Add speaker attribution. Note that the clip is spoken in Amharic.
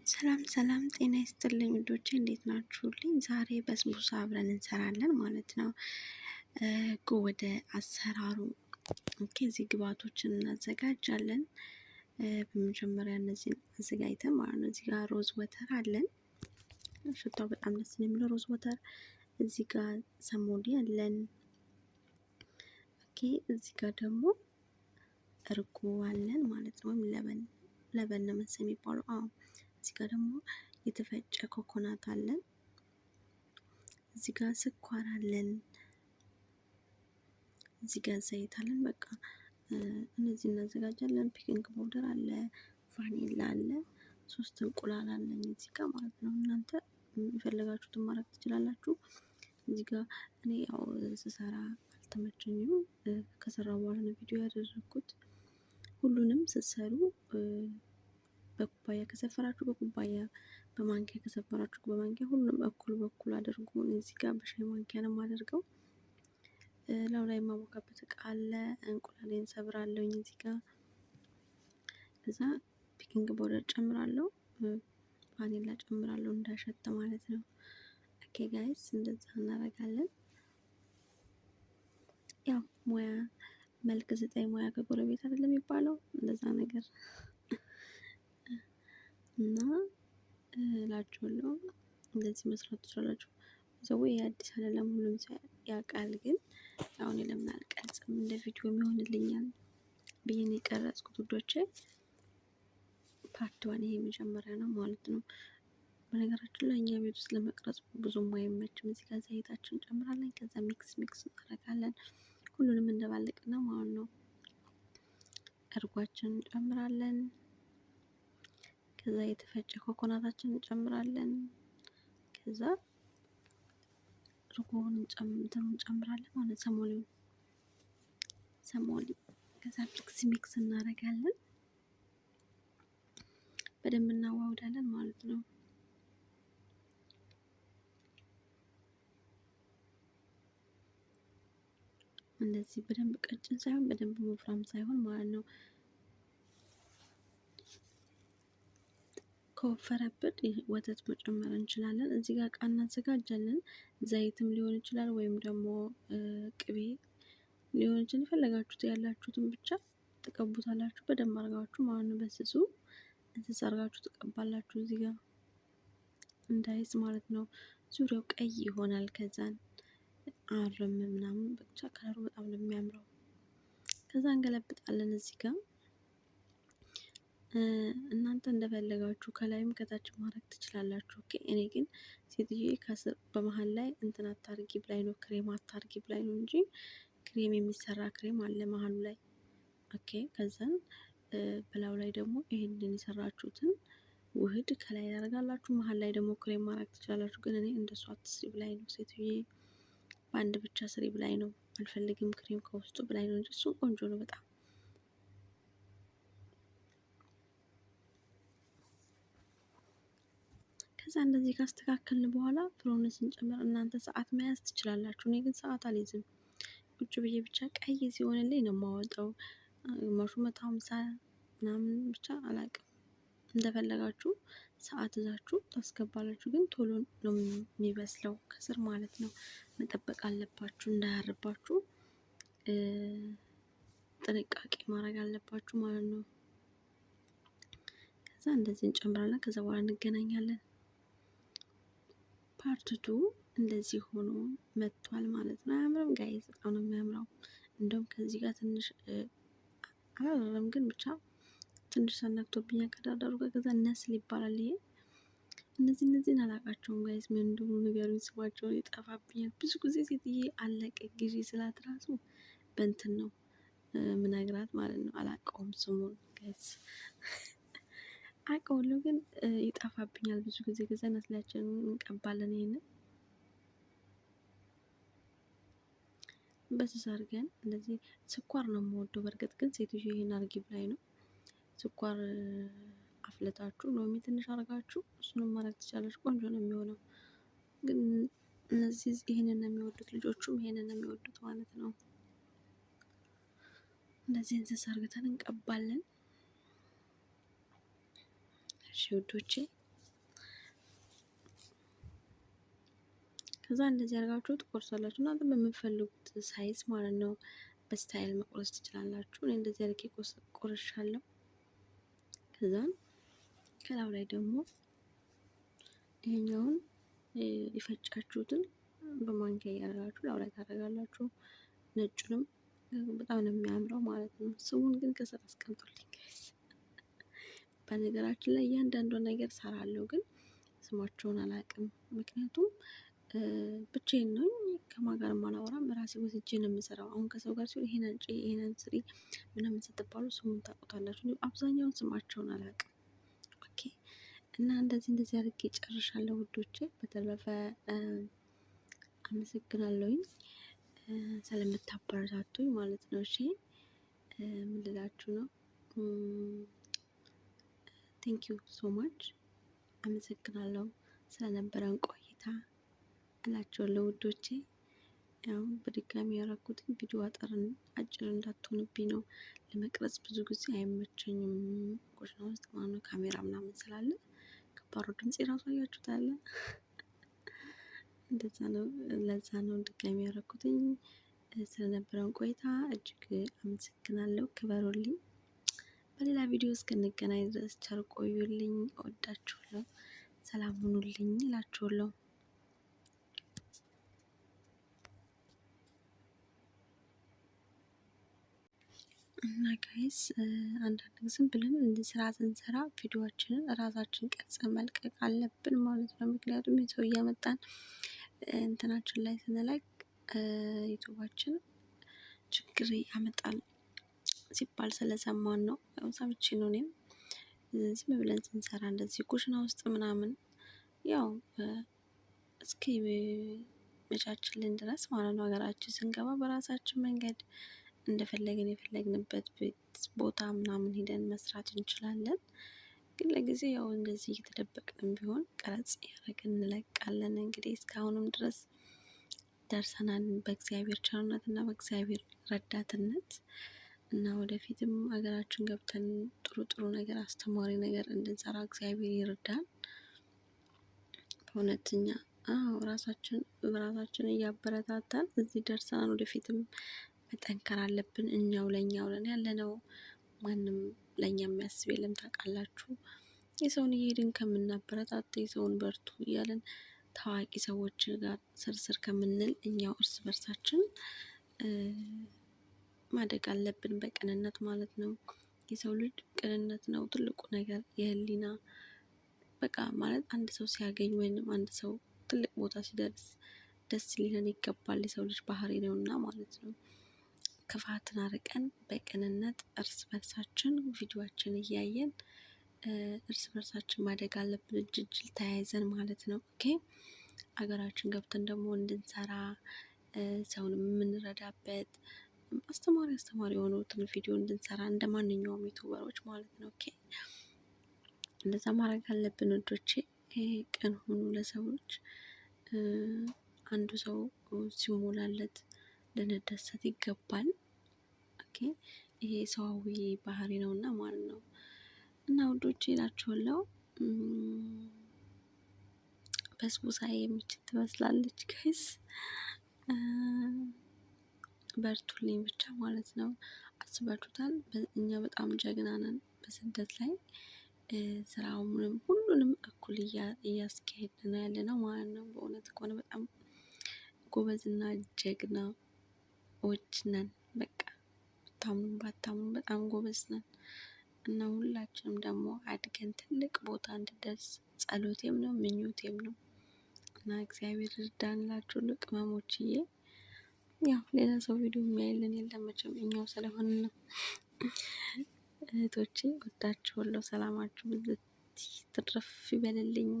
Speaker 1: ሰላም ሰላም ጤና ይስጥልኝ ውዶቼ እንዴት ናችሁልኝ? ዛሬ በስቡሳ አብረን እንሰራለን ማለት ነው። ወደ አሰራሩ እዚህ ግብአቶችን እናዘጋጃለን። በመጀመሪያ እነዚህን አዘጋጅተን ማለት ነው። እዚህ ጋር ሮዝ ወተር አለን። ሽታው በጣም ደስ የሚለው ሮዝ ወተር። እዚህ ጋር ሰሞሊ አለን። እዚህ ጋር ደግሞ እርጎ አለን ማለት ነው። ወይም ለበን ነው መሰለኝ የሚባለው። እዚህ ጋር ደግሞ የተፈጨ ኮኮናት አለን። እዚህ ጋር ስኳር አለን። እዚህ ጋር ዘይት አለን። በቃ እነዚህ እናዘጋጃለን። ፒኪንግ ፓውደር አለ፣ ቫኒላ አለ፣ 3 እንቁላል አለኝ እዚህ ጋር ማለት ነው። እናንተ የፈለጋችሁትን ማድረግ ትችላላችሁ። እዚህ ጋር እኔ ያው ስሰራ አልተመቸኝም። ከሰራው በኋላ ነው ቪዲዮ ያደረኩት። ሁሉንም ስትሰሩ በኩባያ ከሰፈራችሁ በኩባያ፣ በማንኪያ ከሰፈራችሁ በማንኪያ፣ ሁሉም እኩል በኩል አድርጉ። እዚህ ጋር በሻይ ማንኪያ ነው የማደርገው። ላው ላይ የማሞካበት እቃ አለ። እንቁላሌን ሰብራለሁኝ እዚህ ጋር። ከዛ ፒኪንግ ፓውደር ጨምራለሁ፣ ቫኒላ ጨምራለሁ እንዳሸት ማለት ነው። ኦኬ ጋይስ እንደዛ እናደርጋለን። ያው ሙያ መልክ ስጠኝ ሙያ ከጎረቤት አይደለም የሚባለው፣ እንደዛ ነገር እና እላችኋለሁ። እንደዚህ መስራት ትችላላችሁ። ሰው አዲስ አይደለም ሁሉም ሰው ያውቃል። ግን አሁን ለምን አልቀርጽም እንደ ቪዲዮ የሚሆንልኛል ብዬ ነው የቀረጽኩት ውዶቼ። ፓርት ዋን ይሄ መጀመሪያ ነው ማለት ነው። በነገራችን ላይ እኛ ቤት ውስጥ ለመቅረጽ ብዙም አይመችም። እዚህ ጋር ዘይታችን እንጨምራለን። ከዛ ሚክስ እናደርጋለን። ሁሉንም እንደባለቅና ማለት ነው። እርጓችን እንጨምራለን። ከዛ የተፈጨ ኮኮናታችን እንጨምራለን። ከዛ እርጎውን እንጨምራለን ማለት ሰሞሊ። ከዛ ሚክስ እናደርጋለን። በደንብ እናዋውዳለን ማለት ነው። እንደዚህ በደንብ ቀጭን ሳይሆን በደንብ ወፍራም ሳይሆን ማለት ነው። ከወፈረብን ወተት መጨመር እንችላለን። እዚህ ጋር እቃ እናዘጋጃለን። ዘይትም ሊሆን ይችላል ወይም ደግሞ ቅቤ ሊሆን ይችላል። የፈለጋችሁት ያላችሁትን ብቻ ትቀቡታላችሁ በደንብ አድርጋችሁ ማለት ነው። በስሱ እንስስ አድርጋችሁ ትቀባላችሁ እዚህ ጋር እንዳይዝ ማለት ነው። ዙሪያው ቀይ ይሆናል። ከዛን አርም ምናምን ብቻ ከለሩ በጣም ነው የሚያምረው። ከዛ እንገለብጣለን እዚህ ጋር እናንተ እንደፈለጋችሁ ከላይም ከታች ማድረግ ትችላላችሁ። ኦኬ እኔ ግን ሴትዬ ከስር በመሃል ላይ እንትን አታርጊ ብላኝ ነው፣ ክሬም አታርጊ ብላኝ ነው እንጂ ክሬም የሚሰራ ክሬም አለ መሀሉ ላይ። ኦኬ ከዛን በላዩ ላይ ደግሞ ይሄንን የሰራችሁትን ውህድ ከላይ ያደርጋላችሁ። መሀል ላይ ደግሞ ክሬም ማድረግ ትችላላችሁ። ግን እኔ እንደሷ አትስሪ ብላኝ ነው ሴትዬ፣ በአንድ ብቻ ስሪ ብላኝ ነው። አልፈልግም ክሬም ከውስጡ ብላኝ ነው እንጂ እሱም ቆንጆ ነው በጣም። ከዛ እንደዚህ ካስተካከልን በኋላ ፍሮን ስንጨምር እናንተ ሰዓት መያዝ ትችላላችሁ። እኔ ግን ሰዓት አልይዝም። ቁጭ ብዬ ብቻ ቀይ ሲሆንልኝ ነው የማወጣው። ግማሹ 150 ምናምን ብቻ አላውቅም። እንደፈለጋችሁ ሰዓት ይዛችሁ ታስገባላችሁ። ግን ቶሎ ነው የሚበስለው ከስር ማለት ነው። መጠበቅ አለባችሁ እንዳያርባችሁ፣ ጥንቃቄ ማድረግ አለባችሁ ማለት ነው። ከዛ እንደዚህ እንጨምራለን። ከዛ በኋላ እንገናኛለን። ፓርትቱ እንደዚህ ሆኖ መጥቷል ማለት ነው። አያምርም ጋይዝ? በጣም ነው የሚያምረው። እንደውም ከዚህ ጋር ትንሽ አላረም ግን ብቻ ትንሽ ሰነክቶብኛል ከዳርዳሩ ጋር። ከዛ ነስል ይባላል ይሄ። እነዚህን አላውቃቸውም ጋይዝ፣ ምን እንደሆኑ ንገሩኝ። ስማቸውን ይጠፋብኛል ብዙ ጊዜ። ሴትዬ አለቀ ጊዜ ስላት ራሱ በእንትን ነው ምነግራት ማለት ነው። አላውቀውም ስሙን ጋይዝ። አውቀዋለሁ ግን ይጠፋብኛል ብዙ ጊዜ። ከዛ ነስላችንን እንቀባለን። ይሄንን በስስ አድርገን እንደዚህ። ስኳር ነው የምወደው በእርግጥ ግን ሴትዮ ይሄን አድርጊ ብላኝ ነው። ስኳር አፍልታችሁ ሎሚ ትንሽ አድርጋችሁ እሱንም ማድረግ ትችላለች። ቆንጆ ነው የሚሆነው። ግን እነዚህ ይሄንን ነው የሚወዱት፣ ልጆቹም ይሄንን ነው የሚወዱት ማለት ነው። እንደዚህ እንስስ አድርገን እንቀባለን። እሺ ውዶቼ ከዛ እንደዚህ አድርጋችሁ ትቆርሳላችሁ። እናንተ በምትፈልጉት ሳይዝ ማለት ነው። በስታይል መቁረስ ትችላላችሁ። እኔ እንደዚህ አድርጌ ቆርሻለሁ። ከዛን ከላዩ ላይ ደግሞ ይሄኛውን የፈጫችሁትን በማንኪያ እያደረጋችሁ ላዩ ላይ ታደርጋላችሁ። ነጩንም በጣም ነው የሚያምረው ማለት ነው። ስሙን ግን ከስር አስቀምጡልኝ ጋይስ። በነገራችን ላይ እያንዳንዷን ነገር ሰራለሁ፣ ግን ስማቸውን አላውቅም። ምክንያቱም ብቻዬን ነኝ፣ ከማን ጋር አላወራም። ራሴ ወስጄ ነው የምሰራው። አሁን ከሰው ጋር ሲሆን ይሄን አንጪ ይሄን ስሪ ምናምን ስትባሉ ስሙን ታውቁታላችሁ። አብዛኛውን ስማቸውን አላውቅም። ኦኬ። እና እንደዚህ አድርጌ ጨርሻለሁ ውዶቼ። በተረፈ አመሰግናለሁኝ ስለምታበረታቱኝ ማለት ነው። እሺ ምን ልላችሁ ነው? ቴንክ ዩ ሶ ማች። አመሰግናለሁ ስለነበረን ቆይታ እላችኋለሁ ውዶቼ። ያው በድጋሚ ያደረኩትን ቪዲዮ አጭር እንዳትሆንብኝ ነው። ለመቅረጽ ብዙ ጊዜ አይመቸኝም፣ ኩሽና ውስጥ ማለት ነው። ካሜራ ምናምን ስላለ ከባድ ድምጽ የራሱ አያችሁታል። እንደዛ ነው። ለዛ ነው ድጋሚ ያደረኩትኝ። ስለነበረን ቆይታ እጅግ አመሰግናለሁ። ክበሩልኝ። በሌላ ቪዲዮ እስክንገናኝ ድረስ ቸር ቆዩልኝ። እወዳችኋለሁ። ሰላም ሁኑልኝ እላችኋለሁ። እና ጋይስ አንዳንድ ዝም ብለን እንዲህ ስራ ስንሰራ ቪዲዮዎችንን እራሳችን ቀርጸን መልቀቅ አለብን ማለት ነው። ምክንያቱም የሰው እያመጣን እንትናችን ላይ ስንለቅ ዩቱባችን ችግር ያመጣል ሲባል ስለሰማን ነው። ያው ሰምቼ ነው እኔም ዝም ብለን ስንሰራ እንደዚህ ኩሽና ውስጥ ምናምን ያው እስኪ መቻችልን ድረስ ማለት ነው። ሀገራችን ስንገባ በራሳችን መንገድ እንደፈለግን የፈለግንበት ቦታ ምናምን ሄደን መስራት እንችላለን። ግን ለጊዜ ያው እንደዚህ እየተደበቅንም ቢሆን ቀረጽ ያደረግን እንለቃለን። እንግዲህ እስካሁንም ድረስ ደርሰናል በእግዚአብሔር ቸርነት እና በእግዚአብሔር ረዳትነት እና ወደፊትም ሀገራችን ገብተን ጥሩ ነገር አስተማሪ ነገር እንድንሰራ እግዚአብሔር ይርዳን። በእውነተኛ ራሳችን እያበረታታን እዚህ ደርሰናል። ወደፊትም መጠንከር አለብን። እኛው ለእኛው ነን ያለነው፣ ማንም ለእኛ የሚያስብ የለም። ታውቃላችሁ፣ የሰውን እየሄድን ከምናበረታታ የሰውን በርቱ እያለን ታዋቂ ሰዎች ጋር ስርስር ከምንል እኛው እርስ በርሳችን ማደግ አለብን፣ በቅንነት ማለት ነው። የሰው ልጅ ቅንነት ነው ትልቁ ነገር፣ የህሊና በቃ ማለት አንድ ሰው ሲያገኝ ወይንም አንድ ሰው ትልቅ ቦታ ሲደርስ ደስ ሊለን ይገባል። የሰው ልጅ ባህሪ ነውና ማለት ነው። ክፋትን አርቀን በቅንነት እርስ በርሳችን ቪዲዮአችን እያየን እርስ በርሳችን ማደግ አለብን፣ እጅ ተያይዘን ማለት ነው። ኦኬ። አገራችን ገብተን ደግሞ እንድንሰራ ሰውን የምንረዳበት አስተማሪ የሆኑትን ቪዲዮ እንድንሰራ እንደ ማንኛውም ዩቱበሮች ማለት ነው። ኦኬ። እንደዛ ማድረግ አለብን ወዶቼ። ቅን ሆኑ ለሰዎች። አንዱ ሰው ሲሞላለት ልንደሰት ይገባል። ኦኬ። ይሄ ሰዋዊ ባህሪ ነው እና ማለት ነው። እና ውዶቼ እላችኋለሁ፣ በስቡሳ የምችል ትመስላለች ጋይስ። በርቱልኝ ብቻ ማለት ነው። አስባችሁታል? እኛ በጣም ጀግና ነን በስደት ላይ ስራውንም ሁሉንም እኩል እያስካሄድን ያለ ነው ማለት ነው። በእውነት ከሆነ በጣም ጎበዝና ጀግናዎች ነን። በቃ ብታምኑም ባታምኑም በጣም ጎበዝ ነን እና ሁላችንም ደግሞ አድገን ትልቅ ቦታ እንድደርስ ጸሎቴም ነው ምኞቴም ነው እና እግዚአብሔር ይርዳን እላችኋለሁ ቅመሞችዬ። ያው ሌላ ሰው ቪዲዮ የሚያይልን የለም መቼም እኛው ስለሆነ ነው። እህቶቼ ወዳችኋለሁ። ሰላማችሁ ብዝት ትርፍ ይበልልኝ።